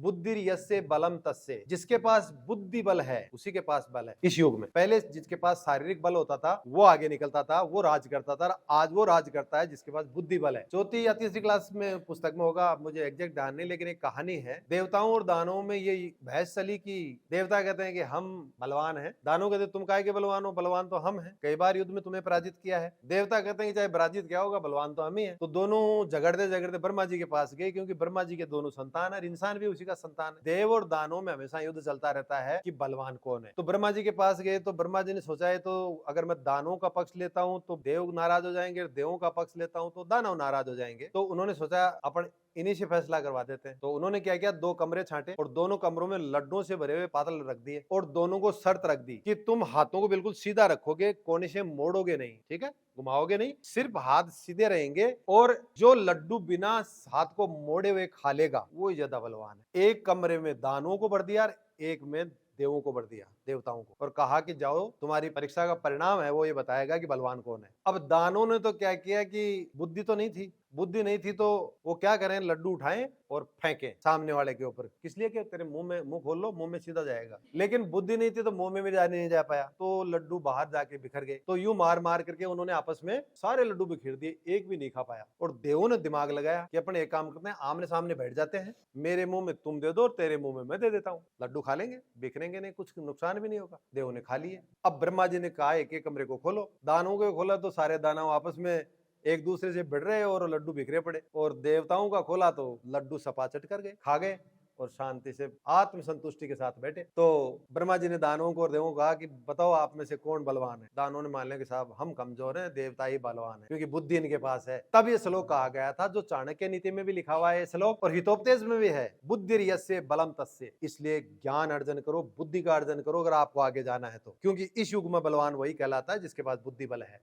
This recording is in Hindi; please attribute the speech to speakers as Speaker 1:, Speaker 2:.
Speaker 1: बुद्धि यस्य बलम तस्य, जिसके पास बुद्धि बल है उसी के पास बल है। इस युग में पहले जिसके पास शारीरिक बल होता था वो आगे निकलता था, वो राज करता था। आज वो राज करता है जिसके पास बुद्धि बल है। चौथी या तीसरी क्लास में पुस्तक में होगा, मुझे एग्जैक्ट ध्यान नहीं, लेकिन एक कहानी है देवताओं और दानवों में। ये बहस चली कि देवता कहते हैं कि हम बलवान हैं, दानव कहते हैं तुम काहे के बलवान हो, बलवान तो हम हैं, कई बार युद्ध में तुम्हें पराजित किया है। देवता कहते हैं कि चाहे पराजित क्या होगा, बलवान तो हम ही है। तो दोनों झगड़ते झगड़ते ब्रह्मा जी के पास गए, क्योंकि ब्रह्मा जी के दोनों संतान है, इंसान भी उसी का संतान है। देव और दानव में हमेशा युद्ध चलता रहता है कि बलवान कौन है। तो ब्रह्मा जी के पास गए तो ब्रह्मा जी ने सोचा है तो अगर मैं दानवों का पक्ष लेता हूं तो देव नाराज हो जाएंगे, देवों का पक्ष लेता हूं तो दानव नाराज हो जाएंगे। तो उन्होंने सोचा अपन इन्हीं से फैसला करवा देते हैं। तो उन्होंने क्या किया, दो कमरे छांटे और दोनों कमरों में लड्डुओं से भरे हुए पातल रख दिए और दोनों को शर्त रख दी कि तुम हाथों को बिल्कुल सीधा रखोगे, कोने से मोड़ोगे नहीं, ठीक है, घुमाओगे नहीं, सिर्फ हाथ सीधे रहेंगे और जो लड्डू बिना हाथ को मोड़े हुए खा लेगा वो ही ज्यादा बलवान है। एक कमरे में दानवों को भर दिया, एक में देवों को भर दिया, देवताओं को, और कहा कि जाओ तुम्हारी परीक्षा का परिणाम है वो ये बताएगा कि बलवान कौन है। अब दानों ने तो क्या किया कि बुद्धि तो नहीं थी, बुद्धि नहीं थी तो वो क्या करें, लड्डू उठाएं और फेंकें सामने वाले के ऊपर, किस लिए कि तेरे मुंह खोल लो, मुंह में सीधा जाएगा। लेकिन बुद्धि नहीं थी तो मुंह में भी जाने नहीं जा पाया, तो लड्डू बाहर जाके बिखर गए। तो यूं मार मार करके उन्होंने आपस में सारे लड्डू बिखेर दिए, एक भी नहीं खा पाया। और देवों ने दिमाग लगाया कि अपन एक काम करते हैं, आमने सामने बैठ जाते हैं, मेरे मुंह में तुम दे दो और तेरे मुंह में मैं दे देता हूँ, लड्डू खा लेंगे, बिखरेंगे नहीं, कुछ नुकसान भी नहीं होगा। देवों ने खा लिए। अब ब्रह्मा जी ने कहा एक एक कमरे को खोलो, दानवों को खोला तो सारे दानव आपस में एक दूसरे से भिड़ रहे और लड्डू बिखरे पड़े, और देवताओं का खोला तो लड्डू सपाचट कर गए, खा गए और शांति से आत्म संतुष्टि के साथ बैठे। तो ब्रह्मा जी ने दानवों को और देवों को कहा कि बताओ आप में से कौन बलवान है। दानवों ने मान लिया कि साहब हम कमजोर हैं, देवता ही बलवान है, क्योंकि बुद्धि इनके पास है। तब ये श्लोक कहा गया था, जो चाणक्य नीति में भी लिखा हुआ है श्लोक और हितोपदेश में भी है, बुद्धि यस्य बलम तस्य। इसलिए ज्ञान अर्जन करो, बुद्धि का अर्जन करो अगर आपको आगे जाना है तो, क्योंकि इस युग में बलवान वही कहलाता है जिसके पास बुद्धि बल है।